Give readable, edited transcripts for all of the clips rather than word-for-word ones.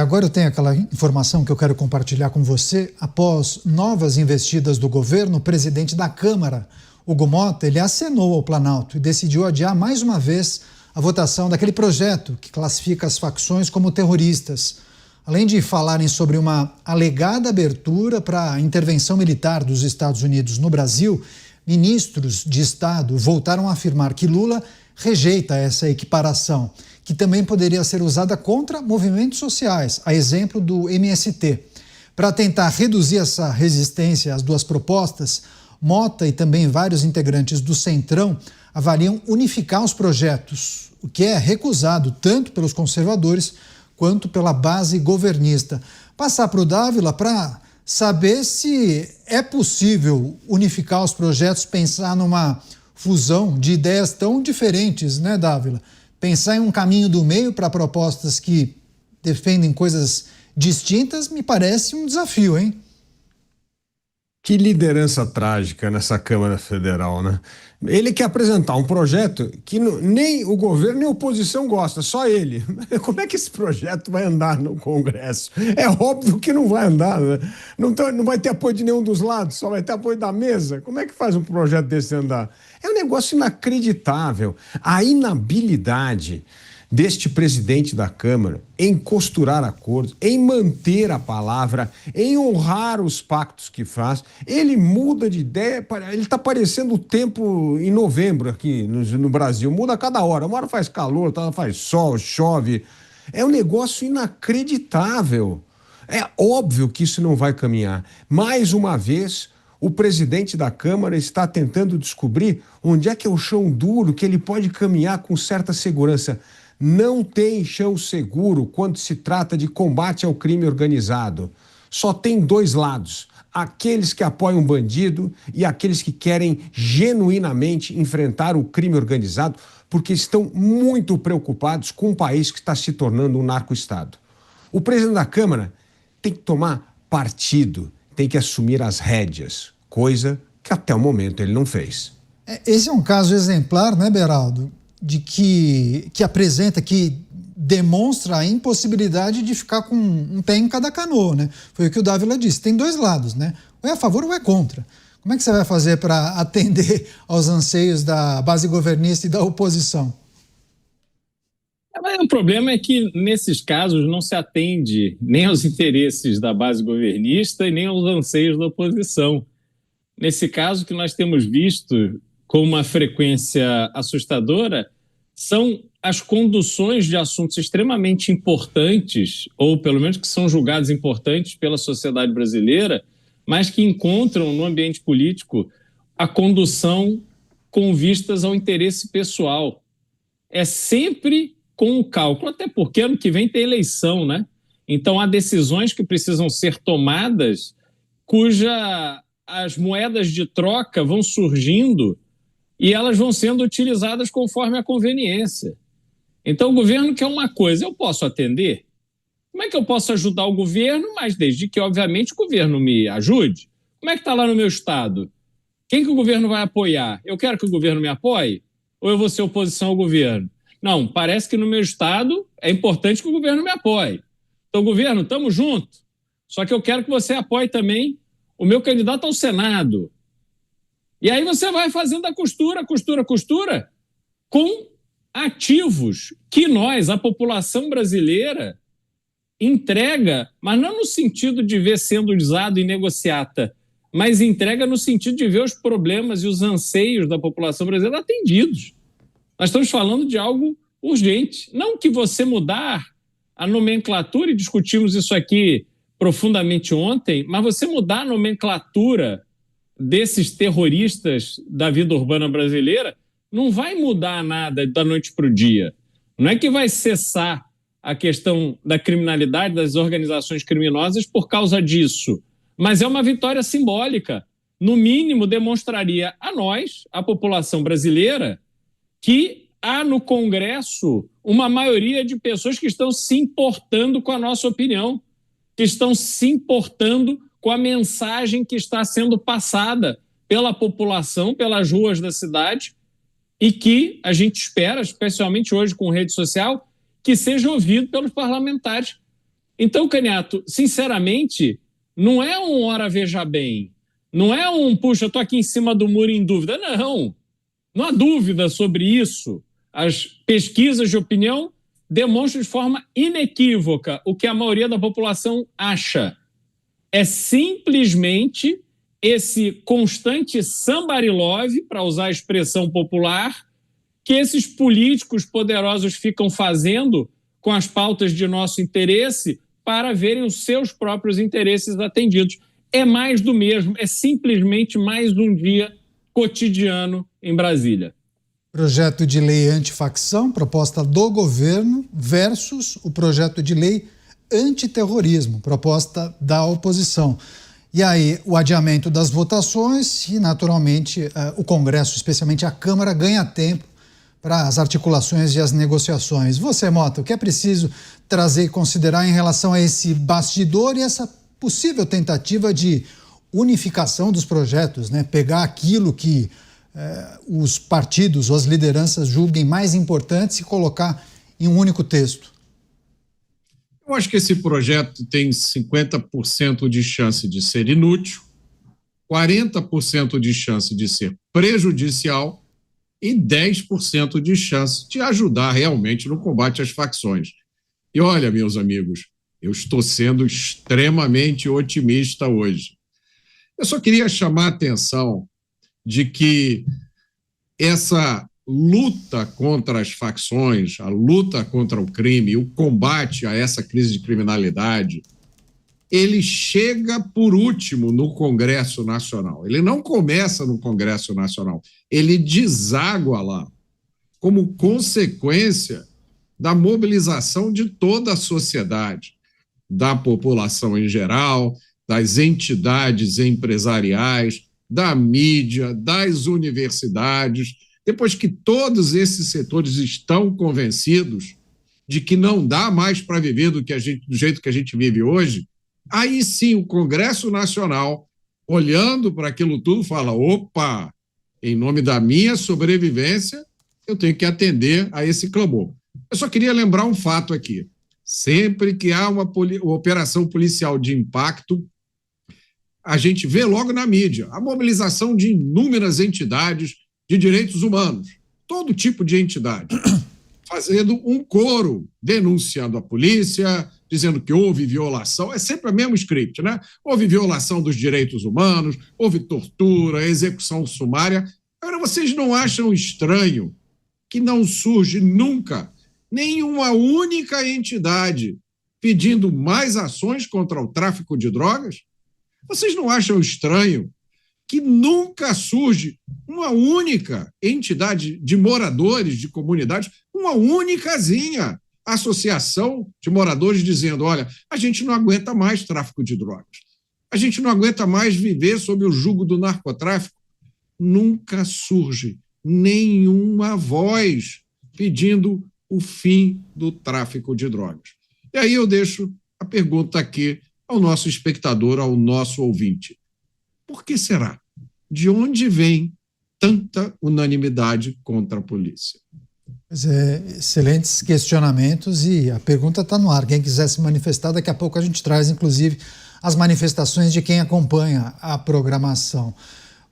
Agora eu tenho aquela informação que eu quero compartilhar com você. Após novas investidas do governo, o presidente da Câmara, Hugo Motta, ele acenou ao Planalto e decidiu adiar mais uma vez a votação daquele projeto que classifica as facções como terroristas. Além de falarem sobre uma alegada abertura para a intervenção militar dos Estados Unidos no Brasil, ministros de Estado voltaram a afirmar que Lula rejeita essa equiparação, que também poderia ser usada contra movimentos sociais, a exemplo do MST. Para tentar reduzir essa resistência às duas propostas, Motta e também vários integrantes do Centrão avaliam unificar os projetos, o que é recusado tanto pelos conservadores quanto pela base governista. Passar para o Dávila para saber se é possível unificar os projetos, pensar numa fusão de ideias tão diferentes, né, Dávila? Pensar em um caminho do meio para propostas que defendem coisas distintas me parece um desafio, hein? Que liderança trágica nessa Câmara Federal, né? Ele quer apresentar um projeto que nem o governo nem a oposição gosta, só ele. Como é que esse projeto vai andar no Congresso? É óbvio que não vai andar, né? Não vai ter apoio de nenhum dos lados, só vai ter apoio da mesa. Como é que faz um projeto desse andar? É um negócio inacreditável. A inabilidade deste presidente da Câmara em costurar acordos, em manter a palavra, em honrar os pactos que faz. Ele muda de ideia, ele está parecendo o tempo em novembro aqui no Brasil, muda a cada hora. Uma hora faz calor, outra hora faz sol, chove. É um negócio inacreditável. É óbvio que isso não vai caminhar. Mais uma vez, o presidente da Câmara está tentando descobrir onde é que é o chão duro que ele pode caminhar com certa segurança. Não tem chão seguro quando se trata de combate ao crime organizado. Só tem dois lados, aqueles que apoiam o bandido e aqueles que querem genuinamente enfrentar o crime organizado porque estão muito preocupados com um país que está se tornando um narco-estado. O presidente da Câmara tem que tomar partido, tem que assumir as rédeas, coisa que até o momento ele não fez. Esse é um caso exemplar, né, Beraldo? De que apresenta, que demonstra a impossibilidade de ficar com um pé em cada canoa, né? Foi o que o Dávila disse, tem dois lados, né? Ou é a favor ou é contra. Como é que você vai fazer para atender aos anseios da base governista e da oposição? Mas o problema é que, nesses casos, não se atende nem aos interesses da base governista e nem aos anseios da oposição. Nesse caso que nós temos visto com uma frequência assustadora, são as conduções de assuntos extremamente importantes, ou pelo menos que são julgados importantes pela sociedade brasileira, mas que encontram no ambiente político a condução com vistas ao interesse pessoal. É sempre com o cálculo, até porque ano que vem tem eleição, né? Então há decisões que precisam ser tomadas as moedas de troca vão surgindo e elas vão sendo utilizadas conforme a conveniência. Então o governo quer uma coisa, eu posso atender? Como é que eu posso ajudar o governo, mas desde que, obviamente, o governo me ajude? Como é que está lá no meu estado? Quem que o governo vai apoiar? Eu quero que o governo me apoie? Ou eu vou ser oposição ao governo? Não, parece que no meu estado é importante que o governo me apoie. Então, governo, estamos juntos. Só que eu quero que você apoie também o meu candidato ao Senado. E aí você vai fazendo a costura com ativos que nós, a população brasileira, entrega, mas não no sentido de ver sendo usado em negociata, mas entrega no sentido de ver os problemas e os anseios da população brasileira atendidos. Nós estamos falando de algo urgente. Não que você mudar a nomenclatura, e discutimos isso aqui profundamente ontem, mas você mudar a nomenclatura desses terroristas da vida urbana brasileira não vai mudar nada da noite para o dia. Não é que vai cessar a questão da criminalidade, das organizações criminosas por causa disso, mas é uma vitória simbólica. No mínimo, demonstraria a nós, a população brasileira, que há no Congresso uma maioria de pessoas que estão se importando com a nossa opinião, que estão se importando com a mensagem que está sendo passada pela população, pelas ruas da cidade, e que a gente espera, especialmente hoje com rede social, que seja ouvido pelos parlamentares. Então, Canhato, sinceramente, não é um ora veja bem, não é um, puxa, eu estou aqui em cima do muro em dúvida. Não há dúvida sobre isso. As pesquisas de opinião demonstram de forma inequívoca o que a maioria da população acha. É simplesmente esse constante somebody love, para usar a expressão popular, que esses políticos poderosos ficam fazendo com as pautas de nosso interesse para verem os seus próprios interesses atendidos. É mais do mesmo, é simplesmente mais um dia cotidiano em Brasília. Projeto de lei antifacção, proposta do governo, versus o projeto de lei antiterrorismo, proposta da oposição. E aí, o adiamento das votações e, naturalmente, o Congresso, especialmente a Câmara, ganha tempo para as articulações e as negociações. Você, Mota, o que é preciso trazer e considerar em relação a esse bastidor e essa possível tentativa de unificação dos projetos, né? Pegar aquilo que os partidos ou as lideranças julguem mais importantes e colocar em um único texto? Eu acho que esse projeto tem 50% de chance de ser inútil, 40% de chance de ser prejudicial e 10% de chance de ajudar realmente no combate às facções. E olha, meus amigos, eu estou sendo extremamente otimista hoje. Eu só queria chamar a atenção de que essa luta contra as facções, a luta contra o crime, o combate a essa crise de criminalidade, ele chega por último no Congresso Nacional. Ele não começa no Congresso Nacional, ele deságua lá, como consequência da mobilização de toda a sociedade, da população em geral, das entidades empresariais, da mídia, das universidades. Depois que todos esses setores estão convencidos de que não dá mais para viver do jeito que a gente vive hoje, aí sim o Congresso Nacional, olhando para aquilo tudo, fala: opa, em nome da minha sobrevivência, eu tenho que atender a esse clamor. Eu só queria lembrar um fato aqui. Sempre que há uma operação policial de impacto, a gente vê logo na mídia a mobilização de inúmeras entidades de direitos humanos, todo tipo de entidade, fazendo um coro, denunciando a polícia, dizendo que houve violação. É sempre o mesmo script, né? Houve violação dos direitos humanos, houve tortura, execução sumária. Agora, vocês não acham estranho que não surge nunca nenhuma única entidade pedindo mais ações contra o tráfico de drogas? Vocês não acham estranho que nunca surge uma única entidade de moradores, de comunidades, uma únicazinha associação de moradores dizendo: olha, a gente não aguenta mais tráfico de drogas, a gente não aguenta mais viver sob o jugo do narcotráfico? Nunca surge nenhuma voz pedindo o fim do tráfico de drogas. E aí eu deixo a pergunta aqui ao nosso espectador, ao nosso ouvinte. Por que será? De onde vem tanta unanimidade contra a polícia? Pois é, excelentes questionamentos e a pergunta está no ar. Quem quiser se manifestar, daqui a pouco a gente traz, inclusive, as manifestações de quem acompanha a programação.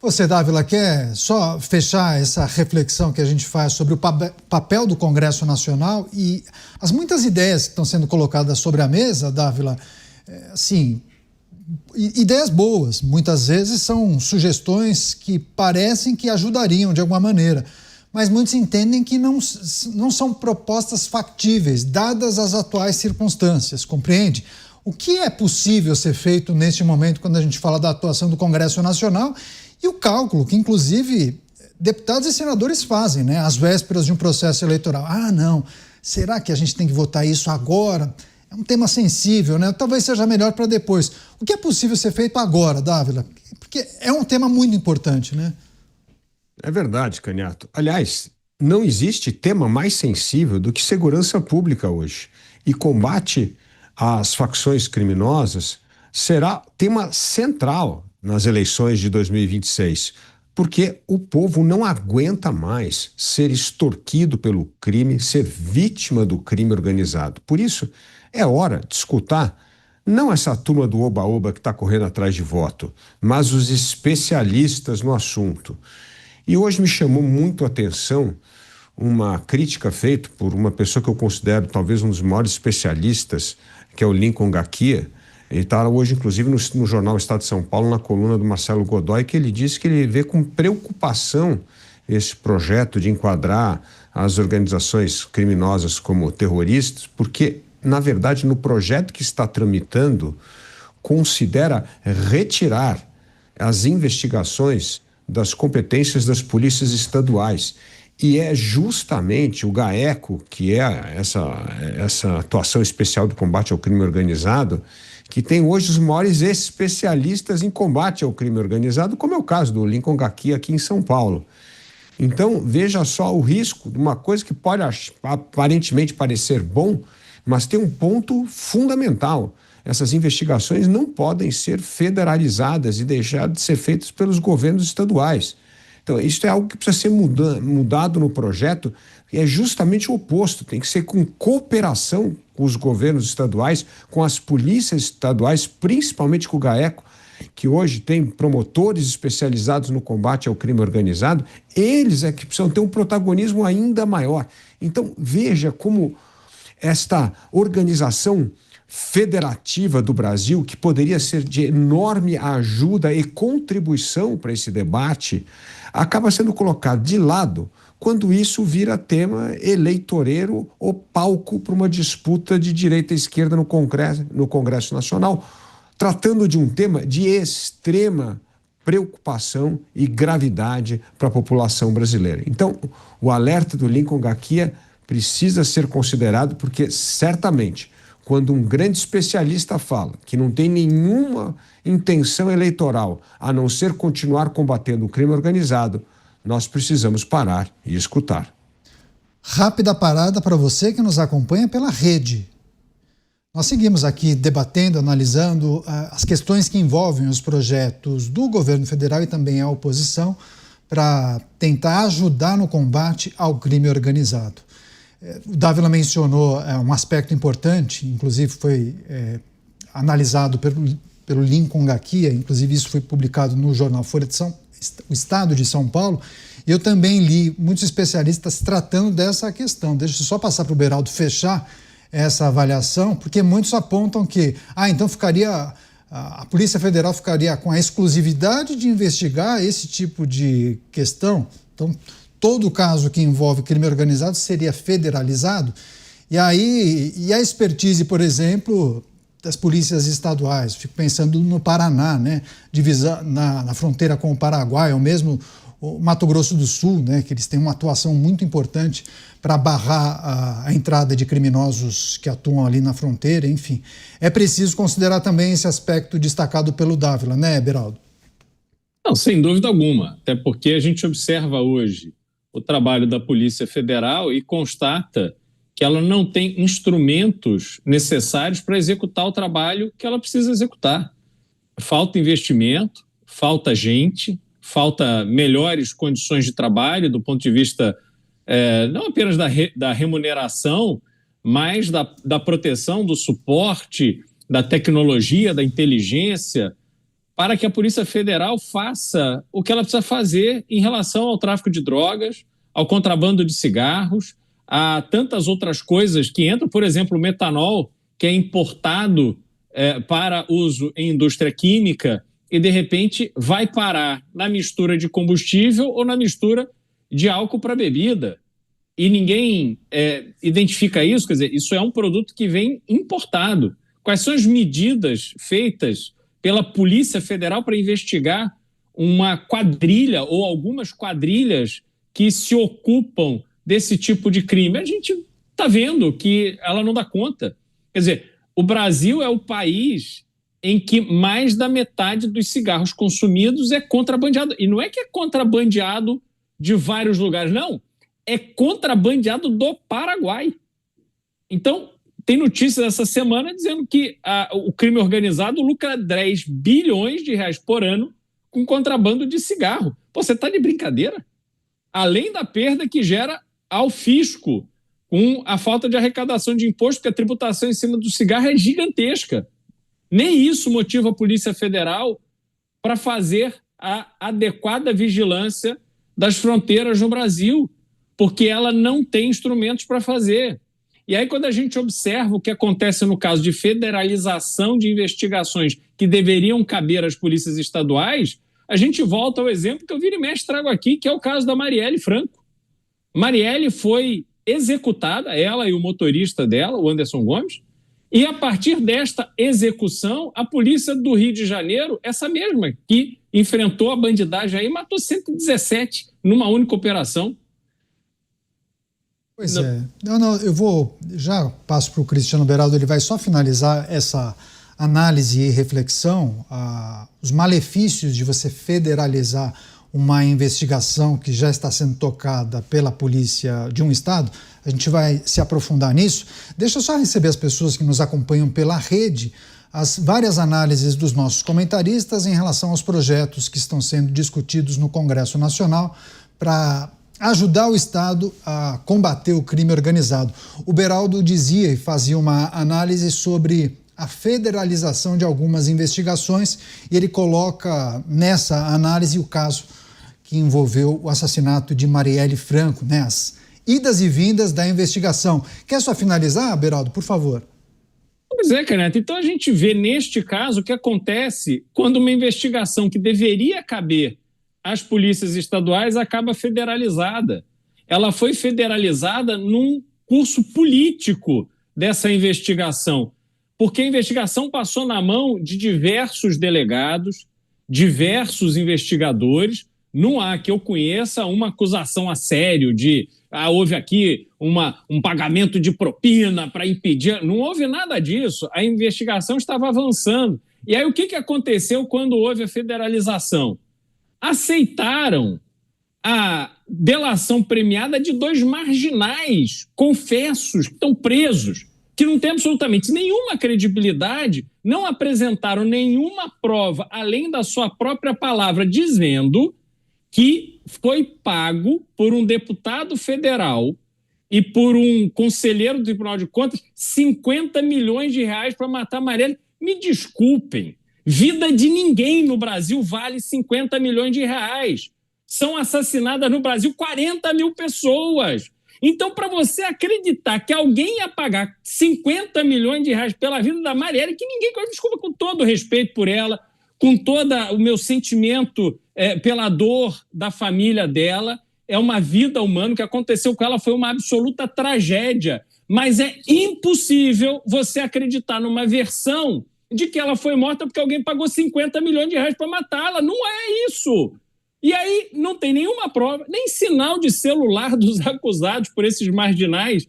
Você, Dávila, quer só fechar essa reflexão que a gente faz sobre o papel do Congresso Nacional e as muitas ideias que estão sendo colocadas sobre a mesa, Dávila? Assim, ideias boas, muitas vezes são sugestões que parecem que ajudariam de alguma maneira, mas muitos entendem que não são propostas factíveis, dadas as atuais circunstâncias, compreende? O que é possível ser feito neste momento quando a gente fala da atuação do Congresso Nacional e o cálculo que, inclusive, deputados e senadores fazem, né, às vésperas de um processo eleitoral? Ah, não, será que a gente tem que votar isso agora? É um tema sensível, né? Talvez seja melhor para depois. O que é possível ser feito agora, Dávila? Porque é um tema muito importante, né? É verdade, Canhato. Aliás, não existe tema mais sensível do que segurança pública hoje. E combate às facções criminosas será tema central nas eleições de 2026. porque o povo não aguenta mais ser extorquido pelo crime, ser vítima do crime organizado. Por isso, é hora de escutar não essa turma do oba-oba que está correndo atrás de voto, mas os especialistas no assunto. E hoje me chamou muito a atenção uma crítica feita por uma pessoa que eu considero talvez um dos maiores especialistas, que é o Lincoln Gakia. Ele está hoje, inclusive, no jornal Estado de São Paulo, na coluna do Marcelo Godoy, que ele disse que ele vê com preocupação esse projeto de enquadrar as organizações criminosas como terroristas, porque, na verdade, no projeto que está tramitando, considera retirar as investigações das competências das polícias estaduais. E é justamente o GAECO, que é essa atuação especial do combate ao crime organizado, que tem hoje os maiores especialistas em combate ao crime organizado, como é o caso do Lincoln Gakia aqui em São Paulo. Então, veja só o risco de uma coisa que pode aparentemente parecer bom, mas tem um ponto fundamental. Essas investigações não podem ser federalizadas e deixar de ser feitas pelos governos estaduais. Então, isso é algo que precisa ser mudado no projeto, e é justamente o oposto, tem que ser com cooperação com os governos estaduais, com as polícias estaduais, principalmente com o GAECO, que hoje tem promotores especializados no combate ao crime organizado. Eles é que precisam ter um protagonismo ainda maior. Então, veja como esta organização federativa do Brasil, que poderia ser de enorme ajuda e contribuição para esse debate, acaba sendo colocado de lado quando isso vira tema eleitoreiro ou palco para uma disputa de direita e esquerda no Congresso Nacional, tratando de um tema de extrema preocupação e gravidade para a população brasileira. Então, o alerta do Lincoln Gakia precisa ser considerado, porque certamente, quando um grande especialista fala que não tem nenhuma intenção eleitoral a não ser continuar combatendo o crime organizado, nós precisamos parar e escutar. Rápida parada para você que nos acompanha pela rede. Nós seguimos aqui debatendo, analisando as questões que envolvem os projetos do governo federal e também a oposição para tentar ajudar no combate ao crime organizado. O Dávila mencionou um aspecto importante, inclusive foi analisado pelo Lincoln Gakia, inclusive isso foi publicado no jornal Folha de o Estado de São Paulo. Eu também li muitos especialistas tratando dessa questão. Deixa eu só passar para o Beraldo fechar essa avaliação, porque muitos apontam que então a Polícia Federal ficaria com a exclusividade de investigar esse tipo de questão. Então, todo caso que envolve crime organizado seria federalizado. E a expertise, por exemplo, das polícias estaduais, fico pensando no Paraná, né? Na fronteira com o Paraguai, ou mesmo o Mato Grosso do Sul, né? Que eles têm uma atuação muito importante para barrar a entrada de criminosos que atuam ali na fronteira, enfim. É preciso considerar também esse aspecto destacado pelo Dávila, né, Beraldo? Não, sem dúvida alguma, até porque a gente observa hoje o trabalho da Polícia Federal e constata que ela não tem instrumentos necessários para executar o trabalho que ela precisa executar. Falta investimento, falta gente, falta melhores condições de trabalho do ponto de vista não apenas da remuneração, mas da proteção, do suporte, da tecnologia, da inteligência, para que a Polícia Federal faça o que ela precisa fazer em relação ao tráfico de drogas, ao contrabando de cigarros, a tantas outras coisas que entram, por exemplo, o metanol, que é importado para uso em indústria química e, de repente, vai parar na mistura de combustível ou na mistura de álcool para bebida. E ninguém identifica isso, quer dizer, isso é um produto que vem importado. Quais são as medidas feitas pela Polícia Federal para investigar uma quadrilha ou algumas quadrilhas que se ocupam desse tipo de crime? A gente está vendo que ela não dá conta. Quer dizer, o Brasil é o país em que mais da metade dos cigarros consumidos é contrabandeado. E não é que é contrabandeado de vários lugares, não. É contrabandeado do Paraguai. Então, tem notícias essa semana dizendo que o crime organizado lucra 10 bilhões de reais por ano com contrabando de cigarro. Pô, você está de brincadeira? Além da perda que gera ao fisco com a falta de arrecadação de imposto, porque a tributação em cima do cigarro é gigantesca. Nem isso motiva a Polícia Federal para fazer a adequada vigilância das fronteiras no Brasil, porque ela não tem instrumentos para fazer. E aí, quando a gente observa o que acontece no caso de federalização de investigações que deveriam caber às polícias estaduais, a gente volta ao exemplo que eu vira e mexe trago aqui, que é o caso da Marielle Franco. Marielle foi executada, ela e o motorista dela, o Anderson Gomes, e a partir desta execução, a polícia do Rio de Janeiro, essa mesma que enfrentou a bandidagem aí, matou 117 numa única operação. Pois é. Não, eu vou, já passo para o Cristiano Beraldo, ele vai só finalizar essa análise e reflexão, os malefícios de você federalizar uma investigação que já está sendo tocada pela polícia de um estado. A gente vai se aprofundar nisso. Deixa eu só receber as pessoas que nos acompanham pela rede, as várias análises dos nossos comentaristas em relação aos projetos que estão sendo discutidos no Congresso Nacional para ajudar o Estado a combater o crime organizado. O Beraldo dizia e fazia uma análise sobre a federalização de algumas investigações e ele coloca nessa análise o caso que envolveu o assassinato de Marielle Franco, né? As idas e vindas da investigação. Quer só finalizar, Beraldo, por favor? Pois é, Caneta. Então a gente vê neste caso o que acontece quando uma investigação que deveria caber às polícias estaduais acaba federalizada. Ela foi federalizada num curso político dessa investigação, porque a investigação passou na mão de diversos delegados, diversos investigadores. Não há que eu conheça uma acusação a sério de houve aqui um pagamento de propina para impedir. Não houve nada disso. A investigação estava avançando. E aí o que aconteceu quando houve a federalização? Aceitaram a delação premiada de 2 marginais, confessos, que estão presos, que não têm absolutamente nenhuma credibilidade, não apresentaram nenhuma prova, além da sua própria palavra, dizendo que foi pago por um deputado federal e por um conselheiro do Tribunal de Contas 50 milhões de reais para matar Marielle. Me desculpem, vida de ninguém no Brasil vale 50 milhões de reais. São assassinadas no Brasil 40 mil pessoas. Então, para você acreditar que alguém ia pagar 50 milhões de reais pela vida da Marielle, que ninguém, desculpa, com todo o respeito por ela, com todo o meu sentimento pela dor da família dela, é uma vida humana, o que aconteceu com ela foi uma absoluta tragédia, mas é impossível você acreditar numa versão de que ela foi morta porque alguém pagou 50 milhões de reais para matá-la. Não é isso. E aí não tem nenhuma prova, nem sinal de celular dos acusados por esses marginais,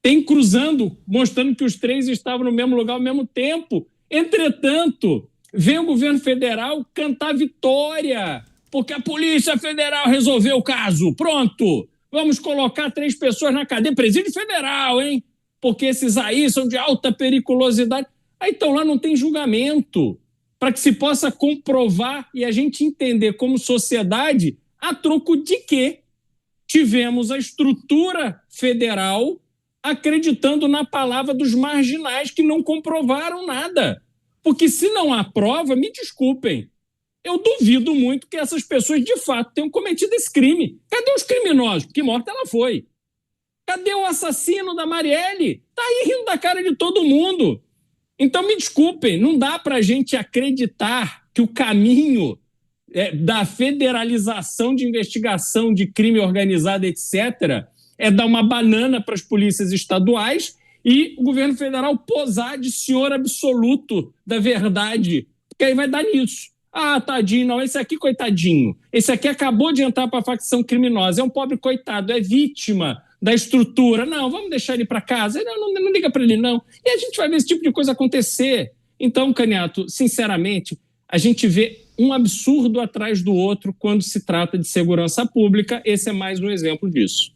tem cruzando, mostrando que os 3 estavam no mesmo lugar ao mesmo tempo. Entretanto, vem o governo federal cantar vitória, porque a Polícia Federal resolveu o caso. Pronto, vamos colocar 3 pessoas na cadeia. Presídio Federal, hein? Porque esses aí são de alta periculosidade. Aí então lá não tem julgamento, para que se possa comprovar e a gente entender como sociedade a troco de que tivemos a estrutura federal acreditando na palavra dos marginais que não comprovaram nada. Porque se não há prova, me desculpem, eu duvido muito que essas pessoas de fato tenham cometido esse crime. Cadê os criminosos? Porque morta ela foi. Cadê o assassino da Marielle? Está aí rindo da cara de todo mundo. Então, me desculpem, não dá para a gente acreditar que o caminho da federalização de investigação de crime organizado, etc., é dar uma banana para as polícias estaduais e o governo federal posar de senhor absoluto da verdade, porque aí vai dar nisso. Ah, tadinho, não, esse aqui, coitadinho. Esse aqui acabou de entrar para a facção criminosa, é um pobre coitado, é vítima da estrutura. Não, vamos deixar ele para casa. Não liga para ele, não. E a gente vai ver esse tipo de coisa acontecer. Então, Caniato, sinceramente, a gente vê um absurdo atrás do outro quando se trata de segurança pública. Esse é mais um exemplo disso.